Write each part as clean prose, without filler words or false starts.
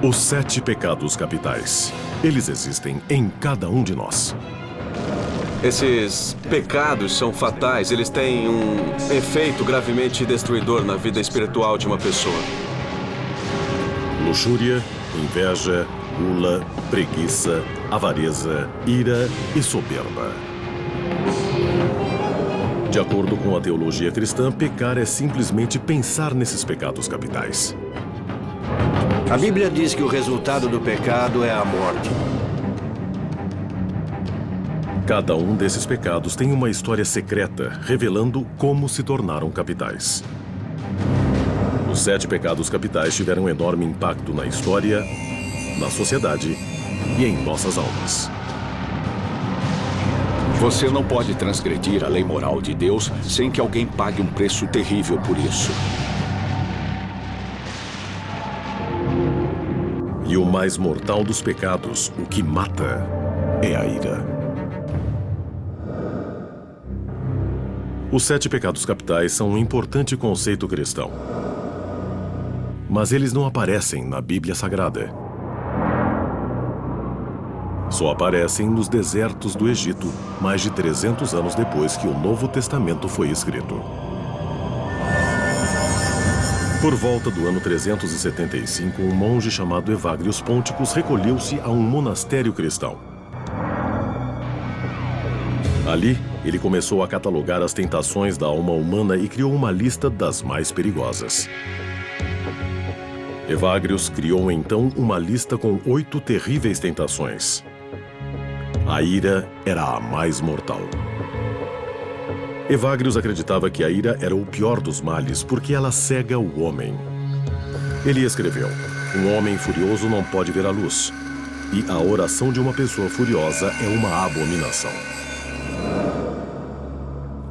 Os 7 pecados capitais. Eles existem em cada um de nós. Esses pecados são fatais, eles têm um efeito gravemente destruidor na vida espiritual de uma pessoa. Luxúria, inveja, gula, preguiça, avareza, ira e soberba. De acordo com a teologia cristã, pecar é simplesmente pensar nesses pecados capitais. A Bíblia diz que o resultado do pecado é a morte. Cada um desses pecados tem uma história secreta, revelando como se tornaram capitais. Os 7 pecados capitais tiveram um enorme impacto na história, na sociedade e em nossas almas. Você não pode transgredir a lei moral de Deus sem que alguém pague um preço terrível por isso. E o mais mortal dos pecados, o que mata, é a ira. Os 7 pecados capitais são um importante conceito cristão. Mas eles não aparecem na Bíblia Sagrada. Só aparecem nos desertos do Egito, mais de 300 anos depois que o Novo Testamento foi escrito. Por volta do ano 375, um monge chamado Evagrius Ponticus recolheu-se a um monastério cristão. Ali, ele começou a catalogar as tentações da alma humana e criou uma lista das mais perigosas. Evagrius criou então uma lista com 8 terríveis tentações. A ira era a mais mortal. Evagrius acreditava que a ira era o pior dos males porque ela cega o homem. Ele escreveu: um homem furioso não pode ver a luz, e a oração de uma pessoa furiosa é uma abominação.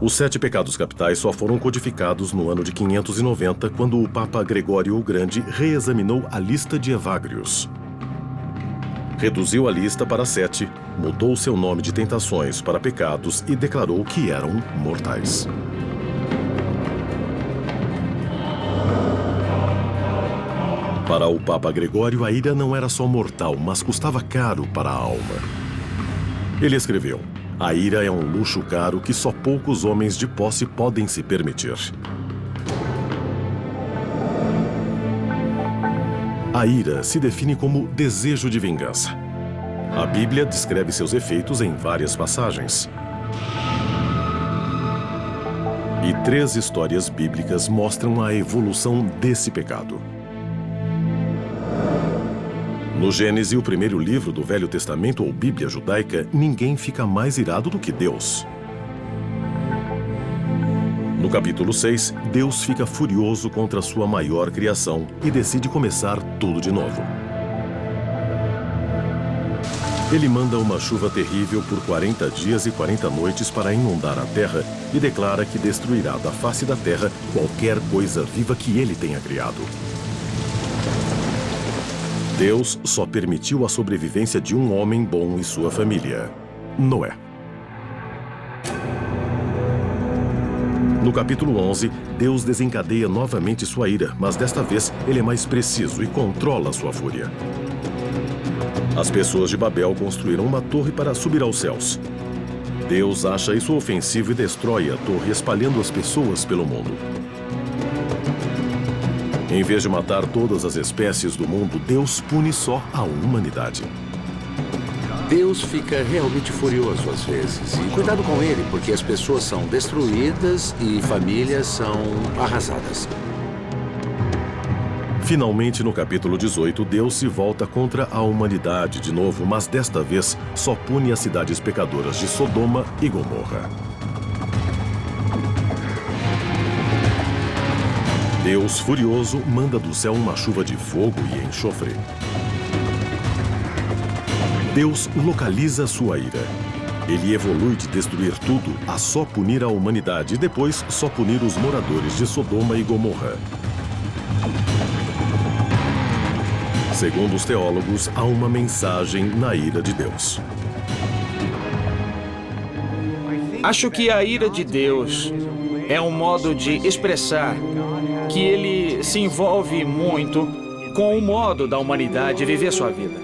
Os 7 pecados capitais só foram codificados no ano de 590, quando o Papa Gregório o Grande reexaminou a lista de Evagrius. Reduziu a lista para 7, mudou seu nome de tentações para pecados e declarou que eram mortais. Para o Papa Gregório, a ira não era só mortal, mas custava caro para a alma. Ele escreveu: a ira é um luxo caro que só poucos homens de posse podem se permitir. A ira se define como desejo de vingança. A Bíblia descreve seus efeitos em várias passagens. E 3 histórias bíblicas mostram a evolução desse pecado. No Gênesis, o primeiro livro do Velho Testamento ou Bíblia judaica, ninguém fica mais irado do que Deus. No capítulo 6, Deus fica furioso contra sua maior criação e decide começar tudo de novo. Ele manda uma chuva terrível por 40 dias e 40 noites para inundar a terra e declara que destruirá da face da terra qualquer coisa viva que ele tenha criado. Deus só permitiu a sobrevivência de um homem bom e sua família, Noé. No capítulo 11, Deus desencadeia novamente sua ira, mas desta vez ele é mais preciso e controla sua fúria. As pessoas de Babel construíram uma torre para subir aos céus. Deus acha isso ofensivo e destrói a torre, espalhando as pessoas pelo mundo. Em vez de matar todas as espécies do mundo, Deus pune só a humanidade. Deus fica realmente furioso às vezes. E cuidado com ele, porque as pessoas são destruídas e famílias são arrasadas. Finalmente, no capítulo 18, Deus se volta contra a humanidade de novo, mas desta vez só pune as cidades pecadoras de Sodoma e Gomorra. Deus, furioso, manda do céu uma chuva de fogo e enxofre. Deus localiza sua ira. Ele evolui de destruir tudo a só punir a humanidade e depois só punir os moradores de Sodoma e Gomorra. Segundo os teólogos, há uma mensagem na ira de Deus. Acho que a ira de Deus é um modo de expressar que ele se envolve muito com o modo da humanidade viver sua vida.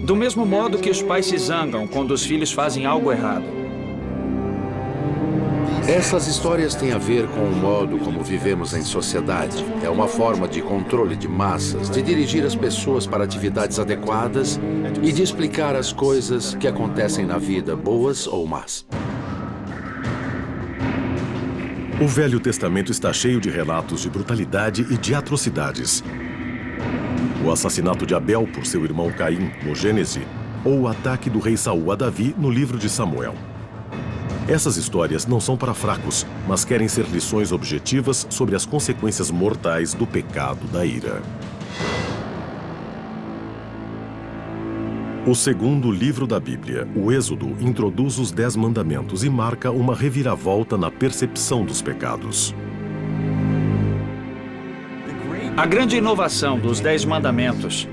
Do mesmo modo que os pais se zangam quando os filhos fazem algo errado. Essas histórias têm a ver com o modo como vivemos em sociedade. É uma forma de controle de massas, de dirigir as pessoas para atividades adequadas e de explicar as coisas que acontecem na vida, boas ou más. O Velho Testamento está cheio de relatos de brutalidade e de atrocidades. O assassinato de Abel por seu irmão Caim, no Gênesis, ou o ataque do rei Saul a Davi, no livro de Samuel. Essas histórias não são para fracos, mas querem ser lições objetivas sobre as consequências mortais do pecado da ira. O segundo livro da Bíblia, o Êxodo, introduz os 10 mandamentos e marca uma reviravolta na percepção dos pecados. A grande inovação dos 10 mandamentos,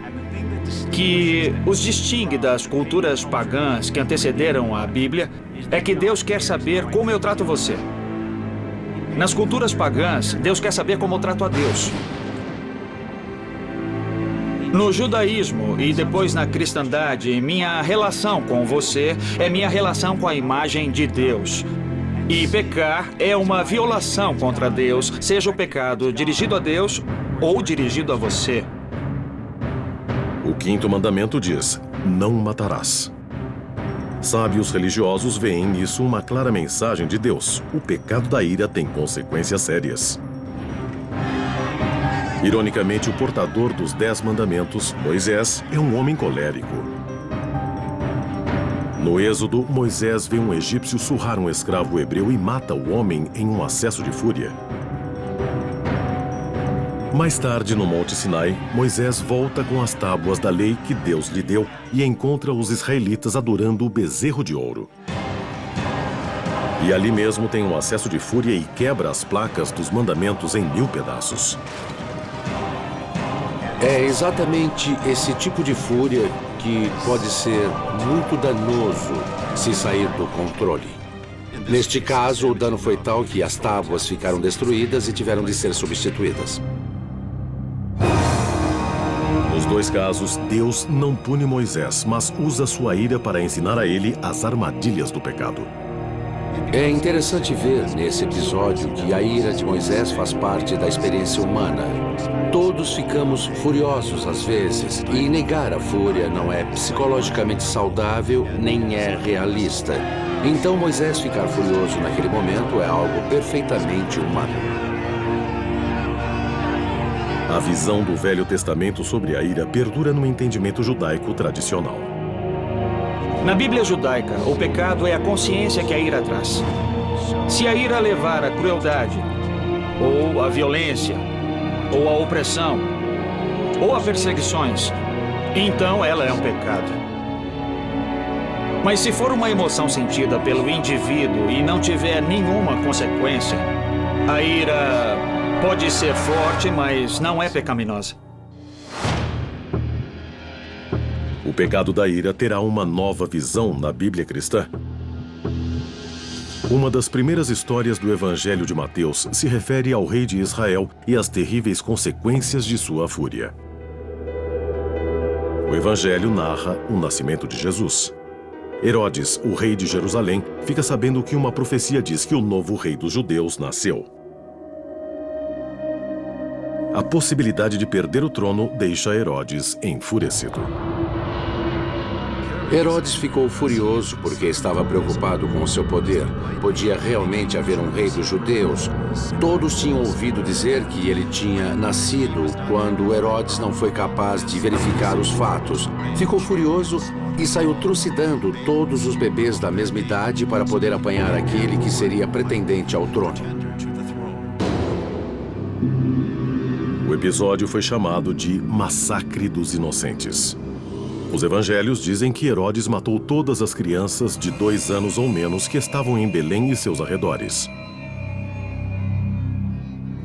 que os distingue das culturas pagãs que antecederam a Bíblia, é que Deus quer saber como eu trato você. Nas culturas pagãs, Deus quer saber como eu trato a Deus. No judaísmo e depois na cristandade, minha relação com você é minha relação com a imagem de Deus. E pecar é uma violação contra Deus, seja o pecado dirigido a Deus ou dirigido a você. O quinto mandamento diz: não matarás. Sábios religiosos veem nisso uma clara mensagem de Deus. O pecado da ira tem consequências sérias. Ironicamente, o portador dos 10 mandamentos, Moisés, é um homem colérico. No Êxodo, Moisés vê um egípcio surrar um escravo hebreu e mata o homem em um acesso de fúria. Mais tarde, no Monte Sinai, Moisés volta com as tábuas da lei que Deus lhe deu e encontra os israelitas adorando o bezerro de ouro. E ali mesmo tem um acesso de fúria e quebra as placas dos mandamentos em 1000 pedaços. É exatamente esse tipo de fúria que pode ser muito danoso se sair do controle. Neste caso, o dano foi tal que as tábuas ficaram destruídas e tiveram de ser substituídas. Nos dois casos, Deus não pune Moisés, mas usa sua ira para ensinar a ele as armadilhas do pecado. É interessante ver nesse episódio que a ira de Moisés faz parte da experiência humana. Todos ficamos furiosos às vezes, e negar a fúria não é psicologicamente saudável nem é realista. Então Moisés ficar furioso naquele momento é algo perfeitamente humano. A visão do Velho Testamento sobre a ira perdura no entendimento judaico tradicional. Na Bíblia judaica, o pecado é a consciência que a ira traz. Se a ira levar à crueldade, ou à violência, ou à opressão, ou a perseguições, então ela é um pecado. Mas se for uma emoção sentida pelo indivíduo e não tiver nenhuma consequência, a ira pode ser forte, mas não é pecaminosa. O pecado da ira terá uma nova visão na Bíblia cristã. Uma das primeiras histórias do Evangelho de Mateus se refere ao rei de Israel e às terríveis consequências de sua fúria. O Evangelho narra o nascimento de Jesus. Herodes, o rei de Jerusalém, fica sabendo que uma profecia diz que o novo rei dos judeus nasceu. A possibilidade de perder o trono deixa Herodes enfurecido. Herodes ficou furioso porque estava preocupado com o seu poder. Podia realmente haver um rei dos judeus. Todos tinham ouvido dizer que ele tinha nascido quando Herodes não foi capaz de verificar os fatos. Ficou furioso e saiu trucidando todos os bebês da mesma idade para poder apanhar aquele que seria pretendente ao trono. O episódio foi chamado de Massacre dos Inocentes. Os evangelhos dizem que Herodes matou todas as crianças de 2 anos ou menos que estavam em Belém e seus arredores.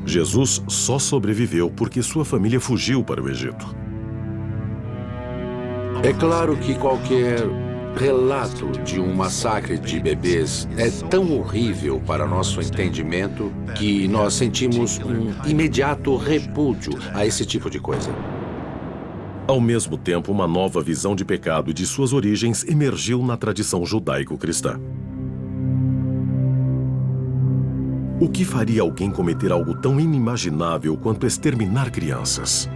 Jesus só sobreviveu porque sua família fugiu para o Egito. É claro que qualquer relato de um massacre de bebês é tão horrível para nosso entendimento que nós sentimos um imediato repúdio a esse tipo de coisa. Ao mesmo tempo, uma nova visão de pecado e de suas origens emergiu na tradição judaico-cristã. O que faria alguém cometer algo tão inimaginável quanto exterminar crianças?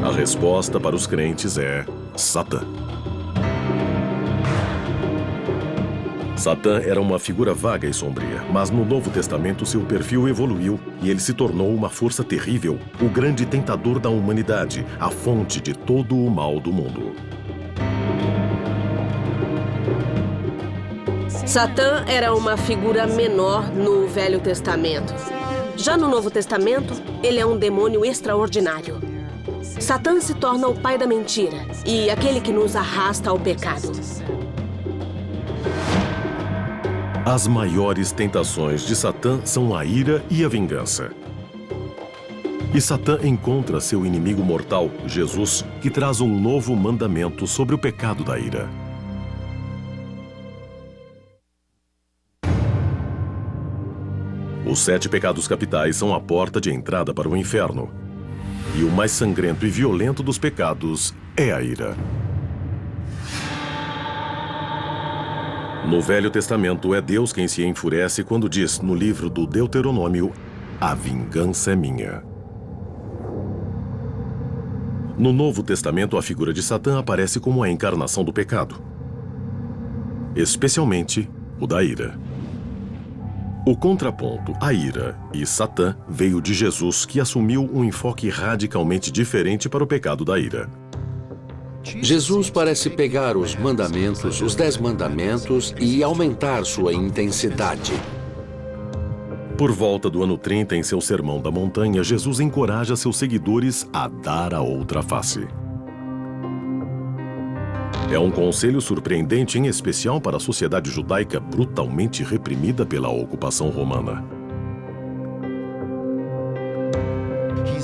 A resposta para os crentes é Satã. Satã era uma figura vaga e sombria, mas no Novo Testamento seu perfil evoluiu e ele se tornou uma força terrível, o grande tentador da humanidade, a fonte de todo o mal do mundo. Satã era uma figura menor no Velho Testamento. Já no Novo Testamento, ele é um demônio extraordinário. Satã se torna o pai da mentira e aquele que nos arrasta ao pecado. As maiores tentações de Satã são a ira e a vingança. E Satã encontra seu inimigo mortal, Jesus, que traz um novo mandamento sobre o pecado da ira. Os 7 pecados capitais são a porta de entrada para o inferno. E o mais sangrento e violento dos pecados é a ira. No Velho Testamento, é Deus quem se enfurece quando diz, no livro do Deuteronômio, a vingança é minha. No Novo Testamento, a figura de Satã aparece como a encarnação do pecado, especialmente o da ira. O contraponto, a ira e Satã, veio de Jesus, que assumiu um enfoque radicalmente diferente para o pecado da ira. Jesus parece pegar os mandamentos, os 10 mandamentos, e aumentar sua intensidade. Por volta do ano 30, em seu Sermão da Montanha, Jesus encoraja seus seguidores a dar a outra face. É um conselho surpreendente, em especial para a sociedade judaica brutalmente reprimida pela ocupação romana.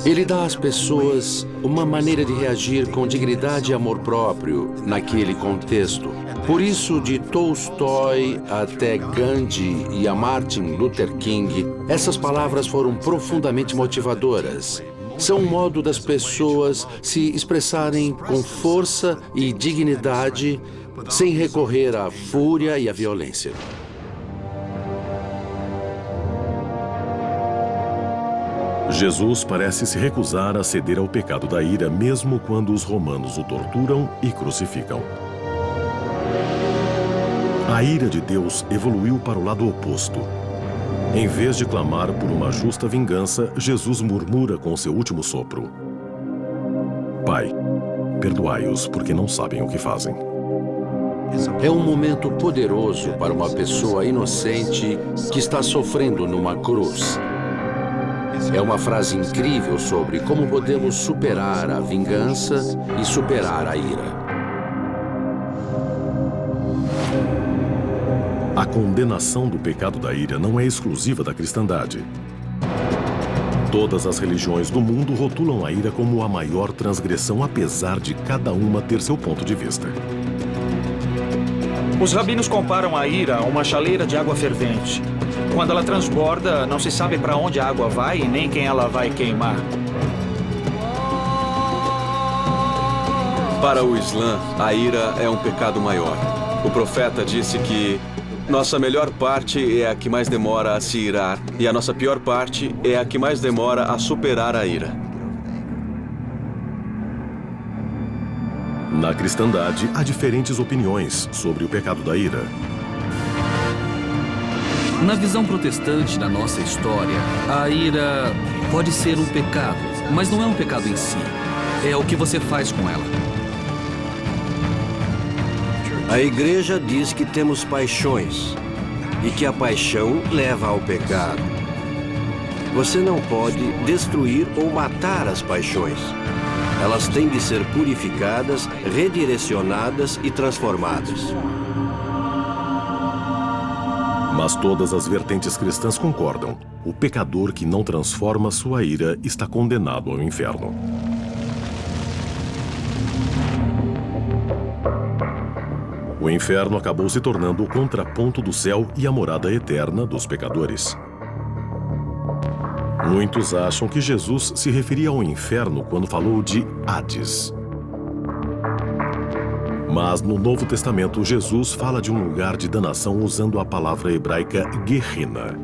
Ele dá às pessoas uma maneira de reagir com dignidade e amor próprio naquele contexto. Por isso, de Tolstói até Gandhi e a Martin Luther King, essas palavras foram profundamente motivadoras. São um modo das pessoas se expressarem com força e dignidade, sem recorrer à fúria e à violência. Jesus parece se recusar a ceder ao pecado da ira, mesmo quando os romanos o torturam e crucificam. A ira de Deus evoluiu para o lado oposto. Em vez de clamar por uma justa vingança, Jesus murmura com seu último sopro: Pai, perdoai-os, porque não sabem o que fazem. É um momento poderoso para uma pessoa inocente que está sofrendo numa cruz. É uma frase incrível sobre como podemos superar a vingança e superar a ira. A condenação do pecado da ira não é exclusiva da cristandade. Todas as religiões do mundo rotulam a ira como a maior transgressão, apesar de cada uma ter seu ponto de vista. Os rabinos comparam a ira a uma chaleira de água fervente. Quando ela transborda, não se sabe para onde a água vai e nem quem ela vai queimar. Para o Islã, a ira é um pecado maior. O profeta disse que nossa melhor parte é a que mais demora a se irar e a nossa pior parte é a que mais demora a superar a ira. Na cristandade, há diferentes opiniões sobre o pecado da ira. Na visão protestante da nossa história, a ira pode ser um pecado, mas não é um pecado em si. É o que você faz com ela. A igreja diz que temos paixões e que a paixão leva ao pecado. Você não pode destruir ou matar as paixões. Elas têm de ser purificadas, redirecionadas e transformadas. Mas todas as vertentes cristãs concordam. O pecador que não transforma sua ira está condenado ao inferno. O inferno acabou se tornando o contraponto do céu e a morada eterna dos pecadores. Muitos acham que Jesus se referia ao inferno quando falou de Hades. Mas no Novo Testamento, Jesus fala de um lugar de danação usando a palavra hebraica Gehenna.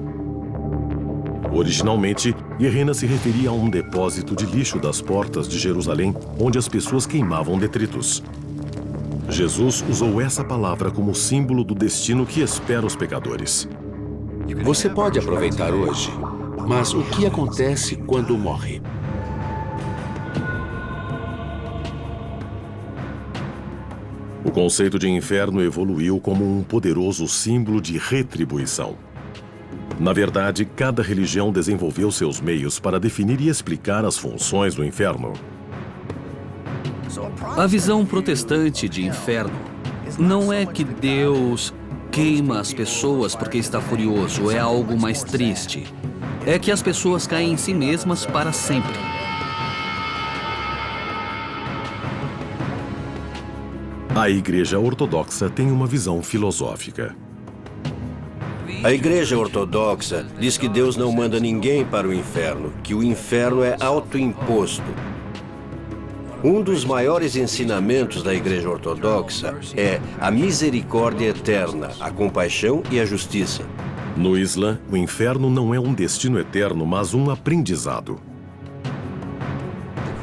Originalmente, Gehenna se referia a um depósito de lixo das portas de Jerusalém, onde as pessoas queimavam detritos. Jesus usou essa palavra como símbolo do destino que espera os pecadores. Você pode aproveitar hoje, mas o que acontece quando morre? O conceito de inferno evoluiu como um poderoso símbolo de retribuição. Na verdade, cada religião desenvolveu seus meios para definir e explicar as funções do inferno. A visão protestante de inferno não é que Deus queima as pessoas porque está furioso, é algo mais triste. É que as pessoas caem em si mesmas para sempre. A Igreja Ortodoxa tem uma visão filosófica. A Igreja Ortodoxa diz que Deus não manda ninguém para o inferno, que o inferno é autoimposto. Um dos maiores ensinamentos da Igreja Ortodoxa é a misericórdia eterna, a compaixão e a justiça. No Islã, o inferno não é um destino eterno, mas um aprendizado.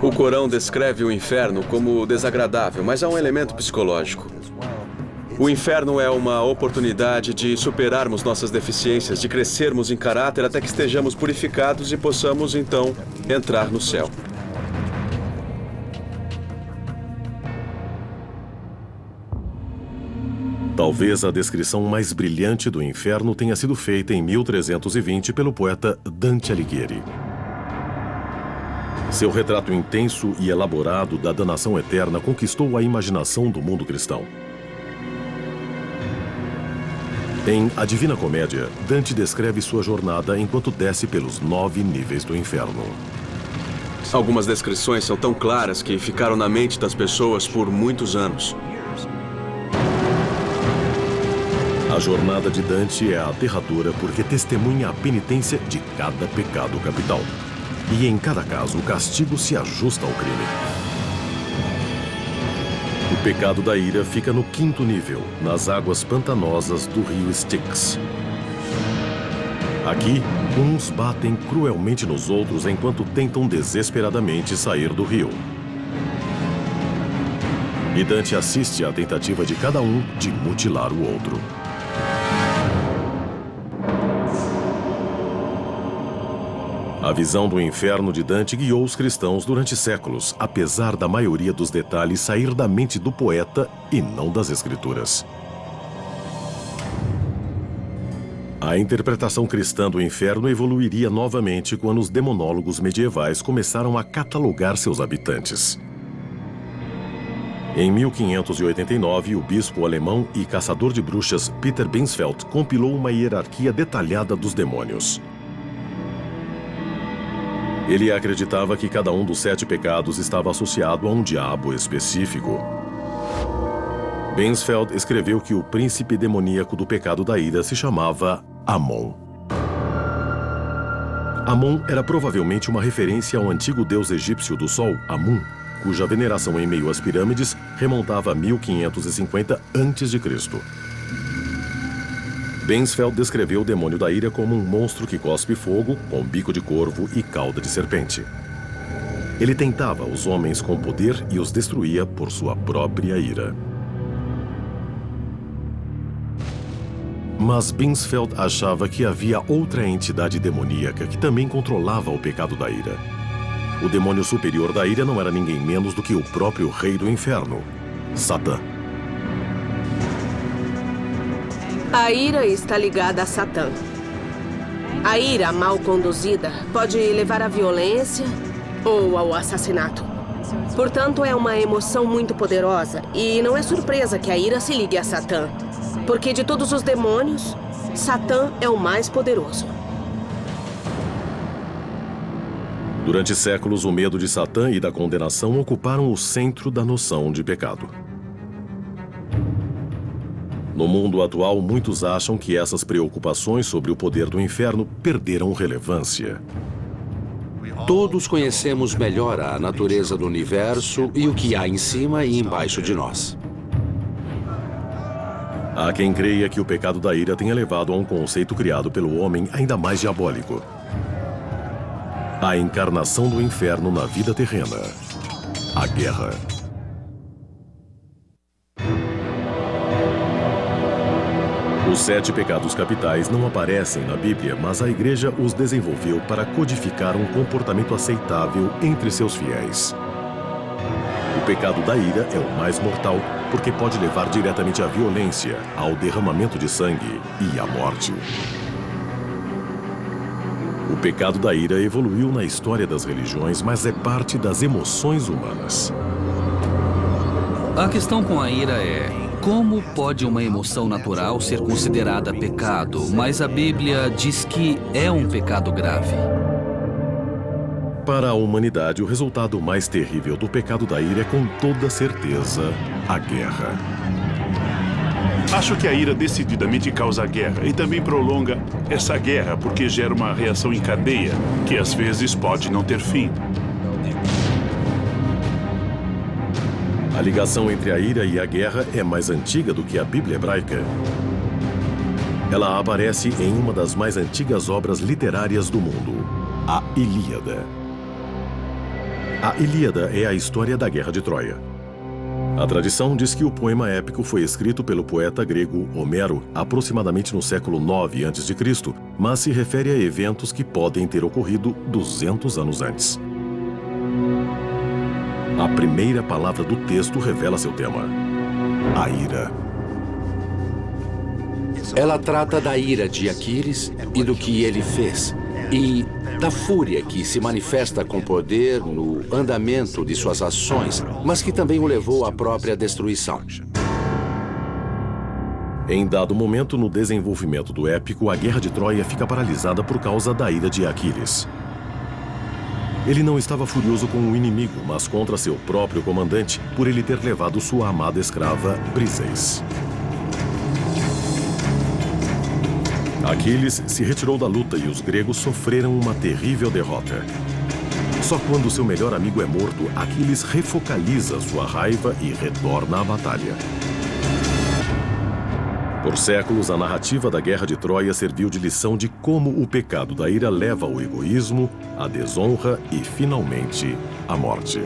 O Corão descreve o inferno como desagradável, mas há um elemento psicológico. O inferno é uma oportunidade de superarmos nossas deficiências, de crescermos em caráter até que estejamos purificados e possamos, então, entrar no céu. Talvez a descrição mais brilhante do inferno tenha sido feita em 1320 pelo poeta Dante Alighieri. Seu retrato intenso e elaborado da danação eterna conquistou a imaginação do mundo cristão. Em A Divina Comédia, Dante descreve sua jornada enquanto desce pelos 9 níveis do inferno. Algumas descrições são tão claras que ficaram na mente das pessoas por muitos anos. A jornada de Dante é aterradora porque testemunha a penitência de cada pecado capital. E em cada caso, o castigo se ajusta ao crime. O pecado da ira fica no 5º nível, nas águas pantanosas do rio Styx. Aqui, uns batem cruelmente nos outros enquanto tentam desesperadamente sair do rio. E Dante assiste à tentativa de cada um de mutilar o outro. A visão do inferno de Dante guiou os cristãos durante séculos, apesar da maioria dos detalhes sair da mente do poeta e não das escrituras. A interpretação cristã do inferno evoluiria novamente quando os demonólogos medievais começaram a catalogar seus habitantes. Em 1589, o bispo alemão e caçador de bruxas Peter Binsfeld compilou uma hierarquia detalhada dos demônios. Ele acreditava que cada um dos 7 pecados estava associado a um diabo específico. Binsfeld escreveu que o príncipe demoníaco do pecado da ira se chamava Amon. Amon era provavelmente uma referência ao antigo deus egípcio do sol, Amun, cuja veneração em meio às pirâmides remontava a 1550 a.C. Binsfeld descreveu o demônio da ira como um monstro que cospe fogo, com bico de corvo e cauda de serpente. Ele tentava os homens com poder e os destruía por sua própria ira. Mas Binsfeld achava que havia outra entidade demoníaca que também controlava o pecado da ira. O demônio superior da ira não era ninguém menos do que o próprio rei do inferno, Satã. A ira está ligada a Satã. A ira mal conduzida pode levar à violência ou ao assassinato. Portanto, é uma emoção muito poderosa e não é surpresa que a ira se ligue a Satã, porque de todos os demônios, Satã é o mais poderoso. Durante séculos, o medo de Satã e da condenação ocuparam o centro da noção de pecado. No mundo atual, muitos acham que essas preocupações sobre o poder do inferno perderam relevância. Todos conhecemos melhor a natureza do universo e o que há em cima e embaixo de nós. Há quem creia que o pecado da ira tenha levado a um conceito criado pelo homem ainda mais diabólico: a encarnação do inferno na vida terrena, a guerra. Os 7 pecados capitais não aparecem na Bíblia, mas a Igreja os desenvolveu para codificar um comportamento aceitável entre seus fiéis. O pecado da ira é o mais mortal, porque pode levar diretamente à violência, ao derramamento de sangue e à morte. O pecado da ira evoluiu na história das religiões, mas é parte das emoções humanas. A questão com a ira é: como pode uma emoção natural ser considerada pecado, mas a Bíblia diz que é um pecado grave? Para a humanidade, o resultado mais terrível do pecado da ira é, com toda certeza, a guerra. Acho que a ira decididamente causa guerra e também prolonga essa guerra porque gera uma reação em cadeia que às vezes pode não ter fim. A ligação entre a ira e a guerra é mais antiga do que a Bíblia hebraica. Ela aparece em uma das mais antigas obras literárias do mundo, a Ilíada. A Ilíada é a história da Guerra de Troia. A tradição diz que o poema épico foi escrito pelo poeta grego Homero aproximadamente no século 9 a.C., mas se refere a eventos que podem ter ocorrido 200 anos antes. A primeira palavra do texto revela seu tema: a ira. Ela trata da ira de Aquiles e do que ele fez, e da fúria que se manifesta com poder no andamento de suas ações, mas que também o levou à própria destruição. Em dado momento no desenvolvimento do épico, a Guerra de Troia fica paralisada por causa da ira de Aquiles. Ele não estava furioso com o inimigo, mas contra seu próprio comandante, por ele ter levado sua amada escrava, Briseis. Aquiles se retirou da luta e os gregos sofreram uma terrível derrota. Só quando seu melhor amigo é morto, Aquiles refocaliza sua raiva e retorna à batalha. Por séculos, a narrativa da Guerra de Troia serviu de lição de como o pecado da ira leva ao egoísmo, à desonra e, finalmente, à morte.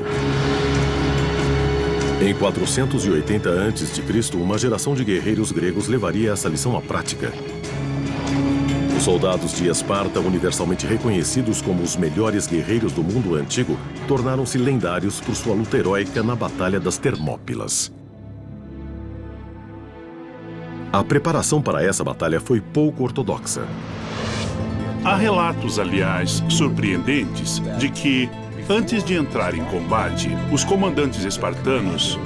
Em 480 a.C., uma geração de guerreiros gregos levaria essa lição à prática. Os soldados de Esparta, universalmente reconhecidos como os melhores guerreiros do mundo antigo, tornaram-se lendários por sua luta heróica na Batalha das Termópilas. A preparação para essa batalha foi pouco ortodoxa. Há relatos, aliás, surpreendentes, de que, antes de entrar em combate, os comandantes espartanos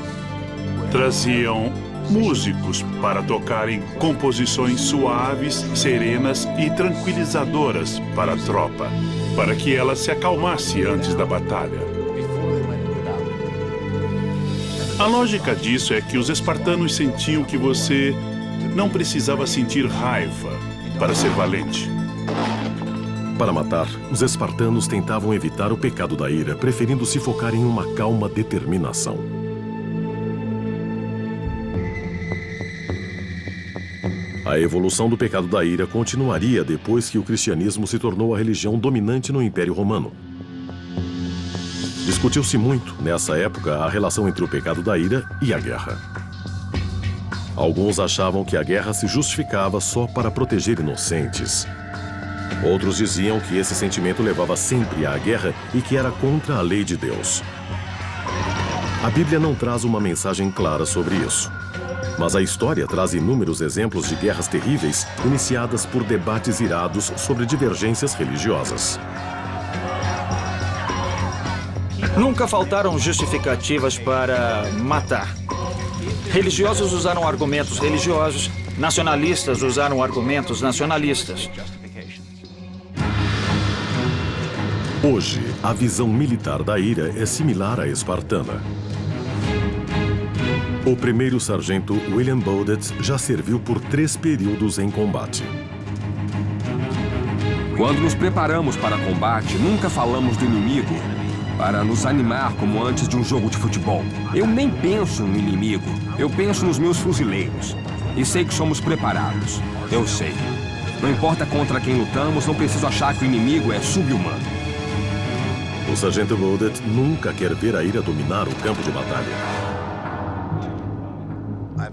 traziam músicos para tocarem composições suaves, serenas e tranquilizadoras para a tropa, para que ela se acalmasse antes da batalha. A lógica disso é que os espartanos sentiam que você não precisava sentir raiva para ser valente. Para matar, os espartanos tentavam evitar o pecado da ira, preferindo se focar em uma calma determinação. A evolução do pecado da ira continuaria depois que o cristianismo se tornou a religião dominante no Império Romano. Discutiu-se muito, nessa época, a relação entre o pecado da ira e a guerra. Alguns achavam que a guerra se justificava só para proteger inocentes. Outros diziam que esse sentimento levava sempre à guerra e que era contra a lei de Deus. A Bíblia não traz uma mensagem clara sobre isso. Mas a história traz inúmeros exemplos de guerras terríveis iniciadas por debates irados sobre divergências religiosas. Nunca faltaram justificativas para matar. Religiosos usaram argumentos religiosos, nacionalistas usaram argumentos nacionalistas. Hoje, a visão militar da ira é similar à espartana. O primeiro sargento William Bowditch já serviu por 3 períodos em combate. Quando nos preparamos para combate, nunca falamos do inimigo para nos animar como antes de um jogo de futebol. Eu nem penso no inimigo, eu penso nos meus fuzileiros. E sei que somos preparados. Eu sei. Não importa contra quem lutamos, não preciso achar que o inimigo é sub-humano. O sargento Bowdet nunca quer ver a ira dominar o campo de batalha.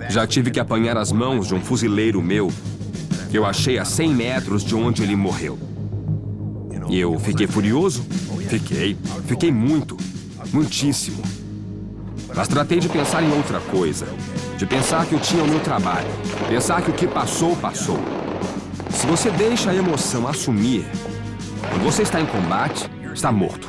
Já tive que apanhar as mãos de um fuzileiro meu que eu achei a 100 metros de onde ele morreu. E eu fiquei furioso? Fiquei muito, muitíssimo. Mas tratei de pensar em outra coisa. De pensar que eu tinha o meu trabalho. Pensar que o que passou, passou. Se você deixa a emoção assumir, quando você está em combate, está morto.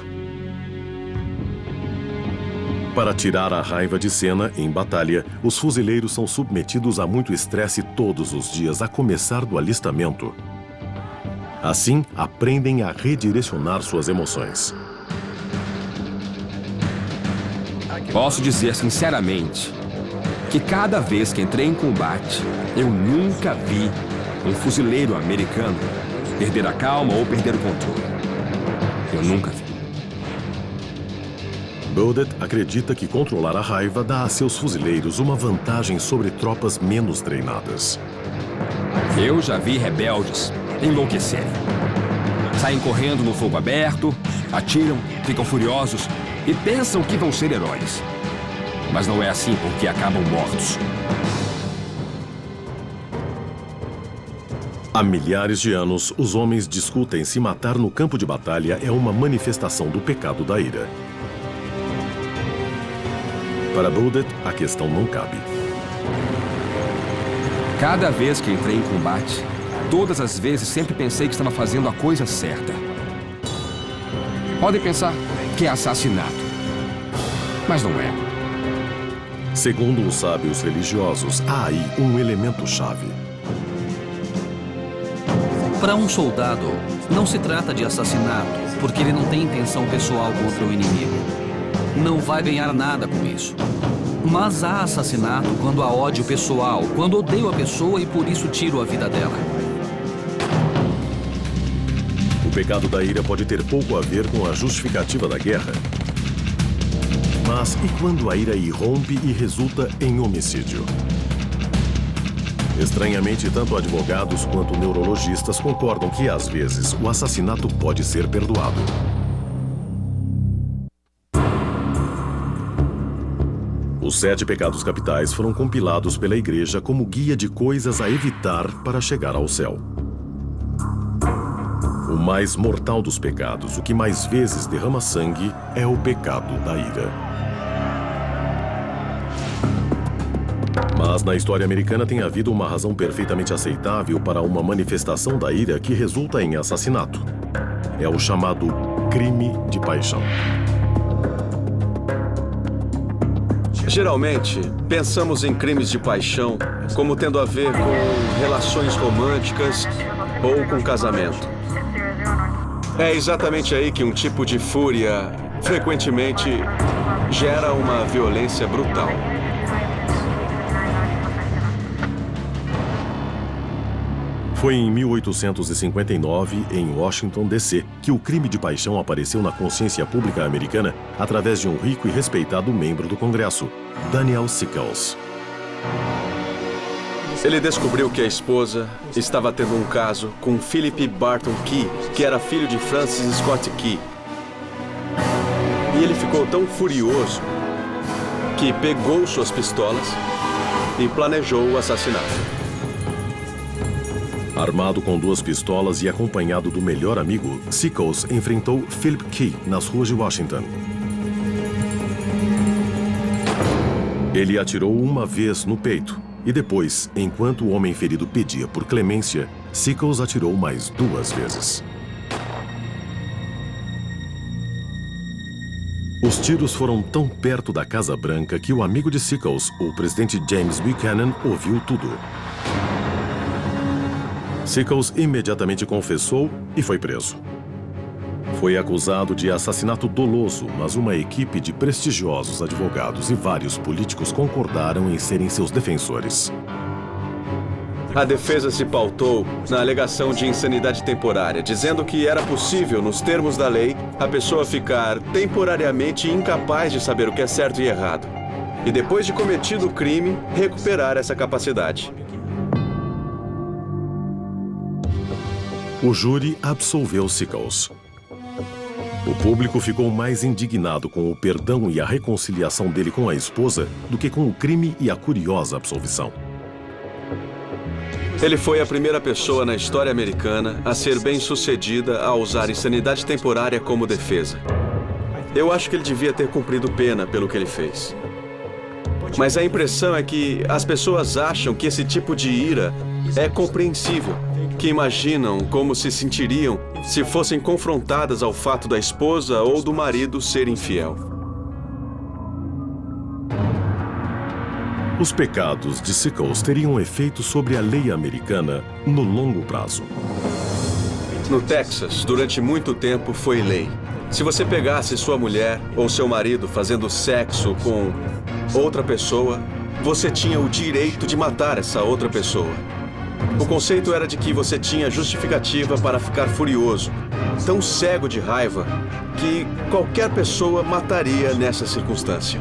Para tirar a raiva de cena em batalha, os fuzileiros são submetidos a muito estresse todos os dias, a começar do alistamento. Assim, aprendem a redirecionar suas emoções. Posso dizer sinceramente que cada vez que entrei em combate, eu nunca vi um fuzileiro americano perder a calma ou perder o controle. Eu nunca vi. Bowdet acredita que controlar a raiva dá a seus fuzileiros uma vantagem sobre tropas menos treinadas. Eu já vi rebeldes enlouquecerem. Saem correndo no fogo aberto, atiram, ficam furiosos e pensam que vão ser heróis. Mas não é assim porque acabam mortos. Há milhares de anos, os homens discutem se matar no campo de batalha é uma manifestação do pecado da ira. Para Bowdet, a questão não cabe. Cada vez que entrei em combate, todas as vezes sempre pensei que estava fazendo a coisa certa. Podem pensar que é assassinato, mas não é. Segundo os sábios religiosos, há aí um elemento-chave. Para um soldado, não se trata de assassinato, porque ele não tem intenção pessoal contra o inimigo. Não vai ganhar nada com isso. Mas há assassinato quando há ódio pessoal, quando odeio a pessoa e por isso tiro a vida dela. O pecado da ira pode ter pouco a ver com a justificativa da guerra. Mas e quando a ira irrompe e resulta em homicídio? Estranhamente, tanto advogados quanto neurologistas concordam que, às vezes, o assassinato pode ser perdoado. Os 7 pecados capitais foram compilados pela Igreja como guia de coisas a evitar para chegar ao céu. O mais mortal dos pecados, o que mais vezes derrama sangue, é o pecado da ira. Mas na história americana tem havido uma razão perfeitamente aceitável para uma manifestação da ira que resulta em assassinato. É o chamado crime de paixão. Geralmente, pensamos em crimes de paixão como tendo a ver com relações românticas ou com casamento. É exatamente aí que um tipo de fúria frequentemente gera uma violência brutal. Foi em 1859, em Washington, D.C., que o crime de paixão apareceu na consciência pública americana através de um rico e respeitado membro do Congresso, Daniel Sickles. Ele descobriu que a esposa estava tendo um caso com Philip Barton Key, que era filho de Francis Scott Key. E ele ficou tão furioso que pegou suas pistolas e planejou o assassinato. Armado com 2 pistolas e acompanhado do melhor amigo, Sickles enfrentou Philip Key nas ruas de Washington. Ele atirou uma vez no peito e depois, enquanto o homem ferido pedia por clemência, Sickles atirou mais 2 vezes. Os tiros foram tão perto da Casa Branca que o amigo de Sickles, o presidente James Buchanan, ouviu tudo. Sickles imediatamente confessou e foi preso. Foi acusado de assassinato doloso, mas uma equipe de prestigiosos advogados e vários políticos concordaram em serem seus defensores. A defesa se pautou na alegação de insanidade temporária, dizendo que era possível, nos termos da lei, a pessoa ficar temporariamente incapaz de saber o que é certo e errado. E depois de cometido o crime, recuperar essa capacidade. O júri absolveu Sickles. O público ficou mais indignado com o perdão e a reconciliação dele com a esposa do que com o crime e a curiosa absolvição. Ele foi a primeira pessoa na história americana a ser bem-sucedida a usar insanidade temporária como defesa. Eu acho que ele devia ter cumprido pena pelo que ele fez. Mas a impressão é que as pessoas acham que esse tipo de ira é compreensível, que imaginam como se sentiriam se fossem confrontadas ao fato da esposa ou do marido ser infiel. Os pecados de Sickles teriam efeito sobre a lei americana no longo prazo. No Texas, durante muito tempo, foi lei. Se você pegasse sua mulher ou seu marido fazendo sexo com outra pessoa, você tinha o direito de matar essa outra pessoa. O conceito era de que você tinha justificativa para ficar furioso, tão cego de raiva, que qualquer pessoa mataria nessa circunstância.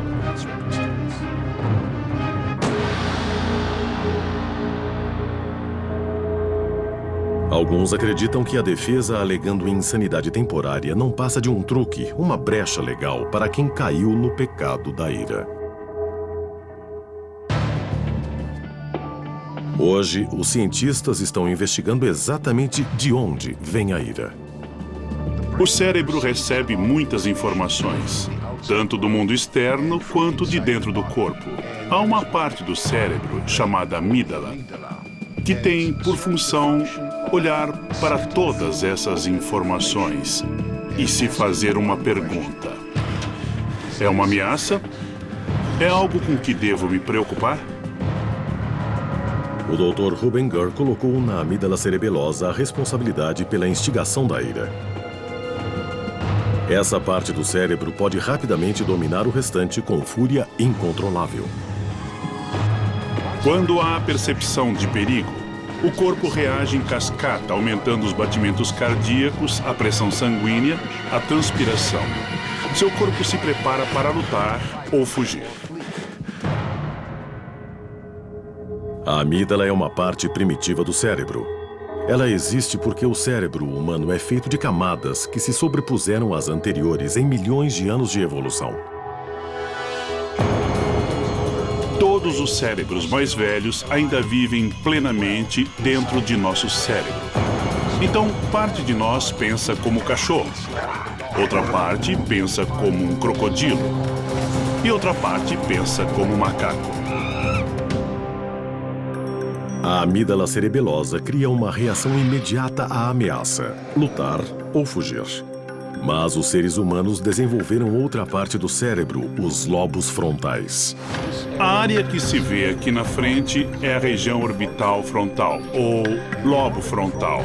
Alguns acreditam que a defesa alegando insanidade temporária não passa de um truque, uma brecha legal para quem caiu no pecado da ira. Hoje, os cientistas estão investigando exatamente de onde vem a ira. O cérebro recebe muitas informações, tanto do mundo externo quanto de dentro do corpo. Há uma parte do cérebro chamada amígdala, que tem por função olhar para todas essas informações e se fazer uma pergunta. É uma ameaça? É algo com que devo me preocupar? O Dr. Ruben Gur colocou na amígdala cerebelosa a responsabilidade pela instigação da ira. Essa parte do cérebro pode rapidamente dominar o restante com fúria incontrolável. Quando há percepção de perigo, o corpo reage em cascata, aumentando os batimentos cardíacos, a pressão sanguínea, a transpiração. Seu corpo se prepara para lutar ou fugir. A amígdala é uma parte primitiva do cérebro. Ela existe porque o cérebro humano é feito de camadas que se sobrepuseram às anteriores em milhões de anos de evolução. Todos os cérebros mais velhos ainda vivem plenamente dentro de nosso cérebro. Então, parte de nós pensa como cachorro, outra parte pensa como um crocodilo e outra parte pensa como um macaco. A amígdala cerebelosa cria uma reação imediata à ameaça, lutar ou fugir. Mas os seres humanos desenvolveram outra parte do cérebro, os lobos frontais. A área que se vê aqui na frente é a região orbital frontal, ou lobo frontal.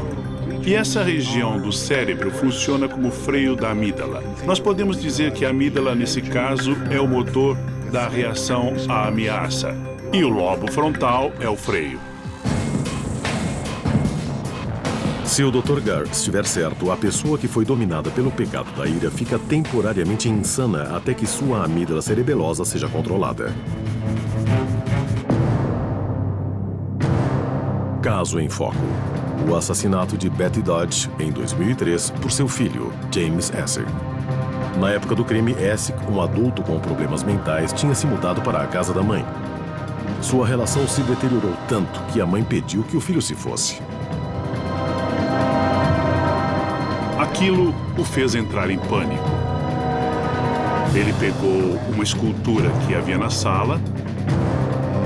E essa região do cérebro funciona como freio da amígdala. Nós podemos dizer que a amígdala, nesse caso, é o motor da reação à ameaça. E o lobo frontal é o freio. Se o Dr. Gur estiver certo, a pessoa que foi dominada pelo pecado da ira fica temporariamente insana até que sua amígdala cerebelosa seja controlada. Caso em foco: o assassinato de Betty Dodge, em 2003, por seu filho, James Essig. Na época do crime, Essig, um adulto com problemas mentais, tinha se mudado para a casa da mãe. Sua relação se deteriorou tanto que a mãe pediu que o filho se fosse. Aquilo o fez entrar em pânico. Ele pegou uma escultura que havia na sala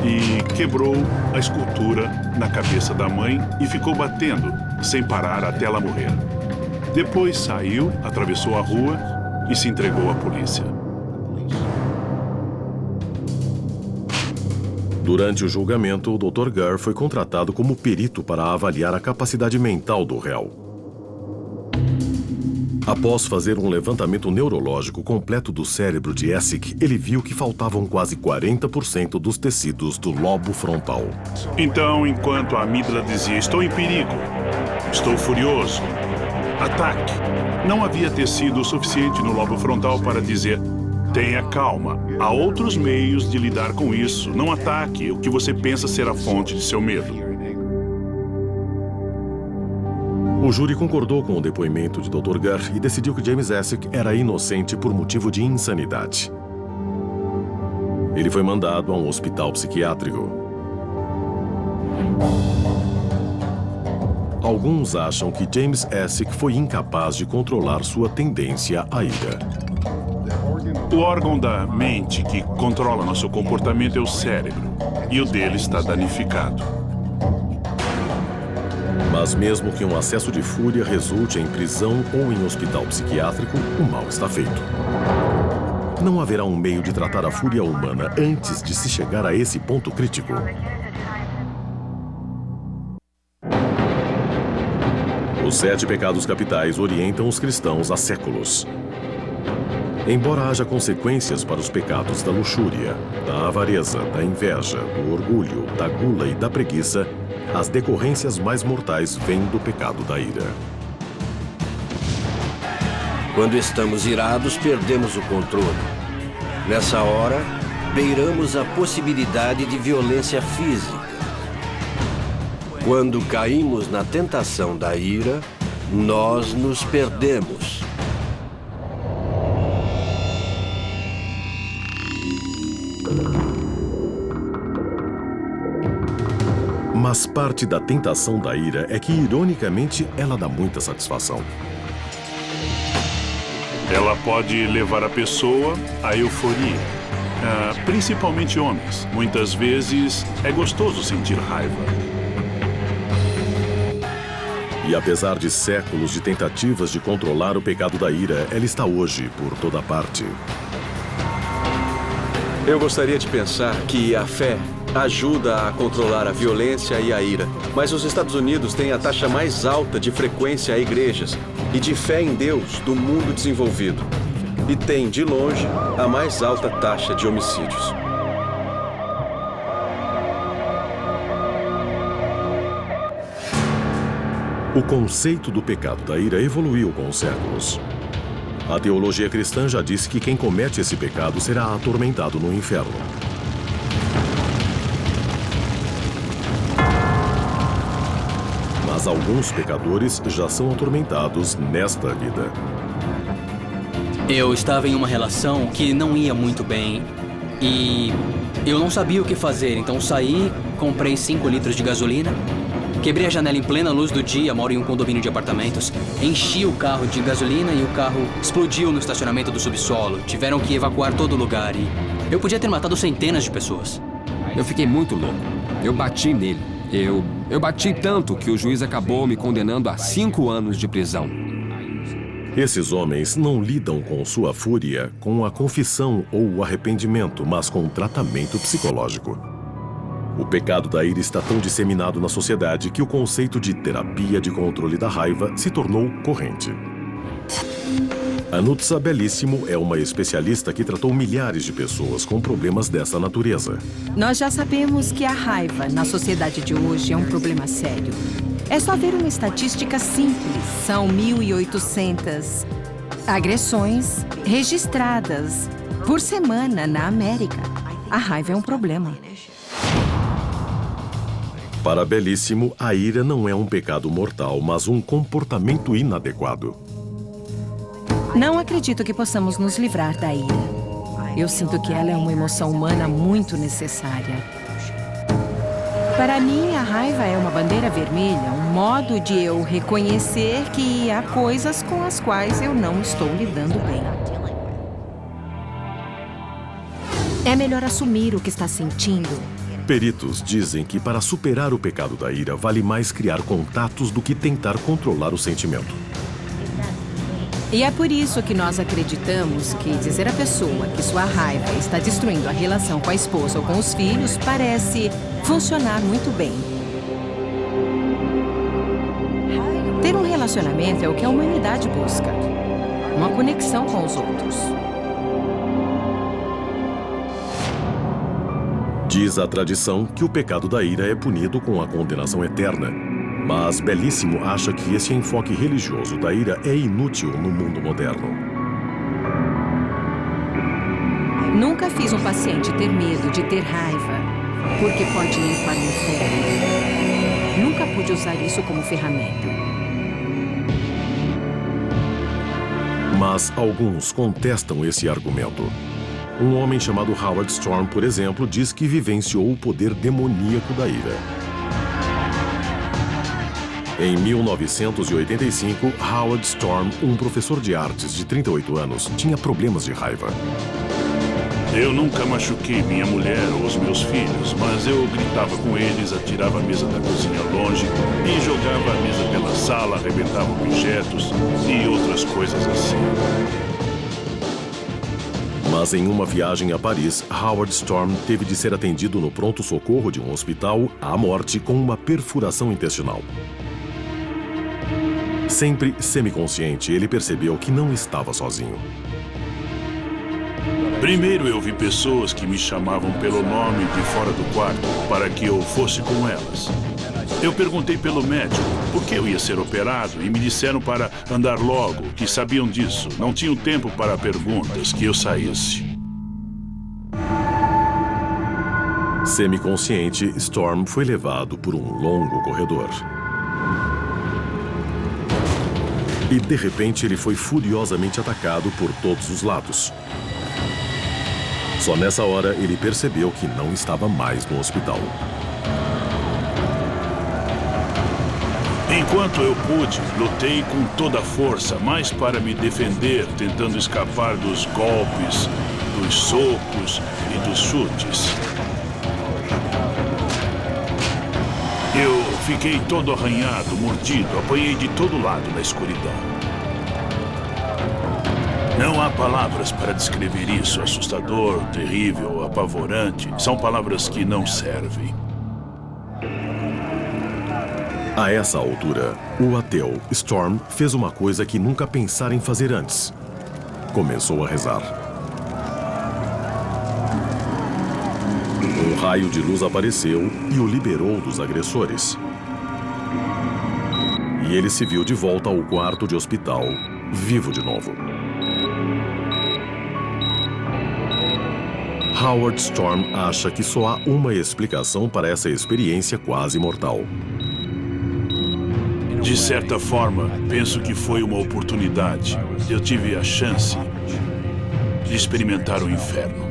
e quebrou a escultura na cabeça da mãe e ficou batendo, sem parar, até ela morrer. Depois saiu, atravessou a rua e se entregou à polícia. Durante o julgamento, o Dr. Gur foi contratado como perito para avaliar a capacidade mental do réu. Após fazer um levantamento neurológico completo do cérebro de Essek, ele viu que faltavam quase 40% dos tecidos do lobo frontal. Então, enquanto a amígdala dizia, estou em perigo, estou furioso, ataque, não havia tecido suficiente no lobo frontal para dizer, tenha calma, há outros meios de lidar com isso, não ataque o que você pensa ser a fonte de seu medo. O júri concordou com o depoimento de Dr. Gurr e decidiu que James Essek era inocente por motivo de insanidade. Ele foi mandado a um hospital psiquiátrico. Alguns acham que James Essek foi incapaz de controlar sua tendência à ira. O órgão da mente que controla nosso comportamento é o cérebro, e o dele está danificado. Mas mesmo que um acesso de fúria resulte em prisão ou em hospital psiquiátrico, o mal está feito. Não haverá um meio de tratar a fúria humana antes de se chegar a esse ponto crítico. Os 7 pecados capitais orientam os cristãos há séculos. Embora haja consequências para os pecados da luxúria, da avareza, da inveja, do orgulho, da gula e da preguiça, as decorrências mais mortais vêm do pecado da ira. Quando estamos irados, perdemos o controle. Nessa hora, beiramos a possibilidade de violência física. Quando caímos na tentação da ira, nós nos perdemos. Mas parte da tentação da ira é que, ironicamente, ela dá muita satisfação. Ela pode levar a pessoa à euforia, principalmente homens. Muitas vezes é gostoso sentir raiva. E apesar de séculos de tentativas de controlar o pecado da ira, ela está hoje por toda parte. Eu gostaria de pensar que a fé ajuda a controlar a violência e a ira. Mas os Estados Unidos têm a taxa mais alta de frequência a igrejas e de fé em Deus do mundo desenvolvido. E tem, de longe, a mais alta taxa de homicídios. O conceito do pecado da ira evoluiu com os séculos. A teologia cristã já disse que quem comete esse pecado será atormentado no inferno. Mas alguns pecadores já são atormentados nesta vida. Eu estava em uma relação que não ia muito bem e eu não sabia o que fazer, então saí, comprei 5 litros de gasolina, quebrei a janela em plena luz do dia, moro em um condomínio de apartamentos, enchi o carro de gasolina e o carro explodiu no estacionamento do subsolo. Tiveram que evacuar todo o lugar e eu podia ter matado centenas de pessoas. Eu fiquei muito louco. Eu bati nele. Eu bati tanto que o juiz acabou me condenando a 5 anos de prisão. Esses homens não lidam com sua fúria com a confissão ou o arrependimento, mas com tratamento psicológico. O pecado da ira está tão disseminado na sociedade que o conceito de terapia de controle da raiva se tornou corrente. Anutsa Belíssimo é uma especialista que tratou milhares de pessoas com problemas dessa natureza. Nós já sabemos que a raiva na sociedade de hoje é um problema sério. É só ver uma estatística simples. São 1.800 agressões registradas por semana na América. A raiva é um problema. Para Belíssimo, a ira não é um pecado mortal, mas um comportamento inadequado. Não acredito que possamos nos livrar da ira. Eu sinto que ela é uma emoção humana muito necessária. Para mim, a raiva é uma bandeira vermelha, um modo de eu reconhecer que há coisas com as quais eu não estou lidando bem. É melhor assumir o que está sentindo. Peritos dizem que para superar o pecado da ira, vale mais criar contatos do que tentar controlar o sentimento. E é por isso que nós acreditamos que dizer à pessoa que sua raiva está destruindo a relação com a esposa ou com os filhos parece funcionar muito bem. Ter um relacionamento relacionamento é o que a humanidade busca. Uma conexão com os outros. Diz a tradição que o pecado da ira é punido com a condenação eterna. Mas Belíssimo acha que esse enfoque religioso da ira é inútil no mundo moderno. Nunca fiz um paciente ter medo de ter raiva, porque pode ir para o inferno. Nunca pude usar isso como ferramenta. Mas alguns contestam esse argumento. Um homem chamado Howard Storm, por exemplo, diz que vivenciou o poder demoníaco da ira. Em 1985, Howard Storm, um professor de artes de 38 anos, tinha problemas de raiva. Eu nunca machuquei minha mulher ou os meus filhos, mas eu gritava com eles, atirava a mesa da cozinha longe e jogava a mesa pela sala, arrebentava objetos e outras coisas assim. Mas em uma viagem a Paris, Howard Storm teve de ser atendido no pronto-socorro de um hospital à morte com uma perfuração intestinal. Sempre semiconsciente, ele percebeu que não estava sozinho. Primeiro eu vi pessoas que me chamavam pelo nome de fora do quarto para que eu fosse com elas. Eu perguntei pelo médico por que eu ia ser operado e me disseram para andar logo, que sabiam disso. Não tinham tempo para perguntas, que eu saísse. Semiconsciente, Storm foi levado por um longo corredor. E, de repente, ele foi furiosamente atacado por todos os lados. Só nessa hora, ele percebeu que não estava mais no hospital. Enquanto eu pude, lutei com toda a força, mais para me defender, tentando escapar dos golpes, dos socos e dos chutes. Eu fiquei todo arranhado, mordido, apanhei de todo lado na escuridão. Não há palavras para descrever isso. Assustador, terrível, apavorante. São palavras que não servem. A essa altura, o ateu Storm fez uma coisa que nunca pensara em fazer antes. Começou a rezar. Um raio de luz apareceu e o liberou dos agressores. E ele se viu de volta ao quarto de hospital, vivo de novo. Howard Storm acha que só há uma explicação para essa experiência quase mortal. De certa forma, penso que foi uma oportunidade. Eu tive a chance de experimentar o inferno.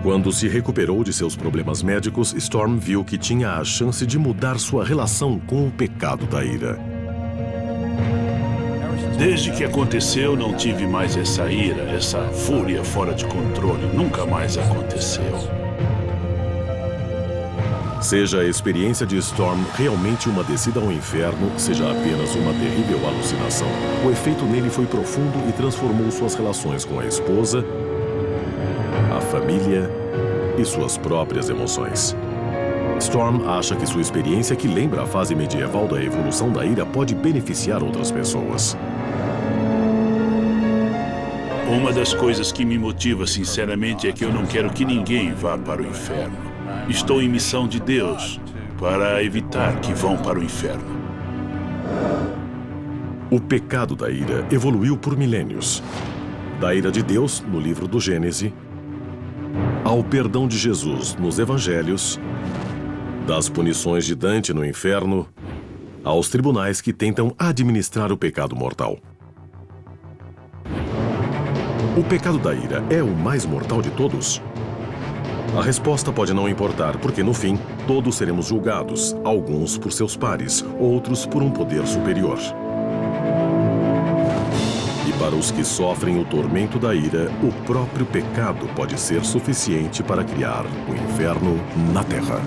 Quando se recuperou de seus problemas médicos, Storm viu que tinha a chance de mudar sua relação com o pecado da ira. Desde que aconteceu, não tive mais essa ira, essa fúria fora de controle. Nunca mais aconteceu. Seja a experiência de Storm realmente uma descida ao inferno, seja apenas uma terrível alucinação, o efeito nele foi profundo e transformou suas relações com a esposa, a família e suas próprias emoções. Storm acha que sua experiência, que lembra a fase medieval da evolução da ira, pode beneficiar outras pessoas. Uma das coisas que me motiva sinceramente é que eu não quero que ninguém vá para o inferno. Estou em missão de Deus para evitar que vão para o inferno. O pecado da ira evoluiu por milênios. Da ira de Deus, no livro do Gênesis, ao perdão de Jesus nos Evangelhos, das punições de Dante no inferno, aos tribunais que tentam administrar o pecado mortal. O pecado da ira é o mais mortal de todos? A resposta pode não importar, porque no fim, todos seremos julgados, alguns por seus pares, outros por um poder superior. E para os que sofrem o tormento da ira, o próprio pecado pode ser suficiente para criar o inferno na Terra.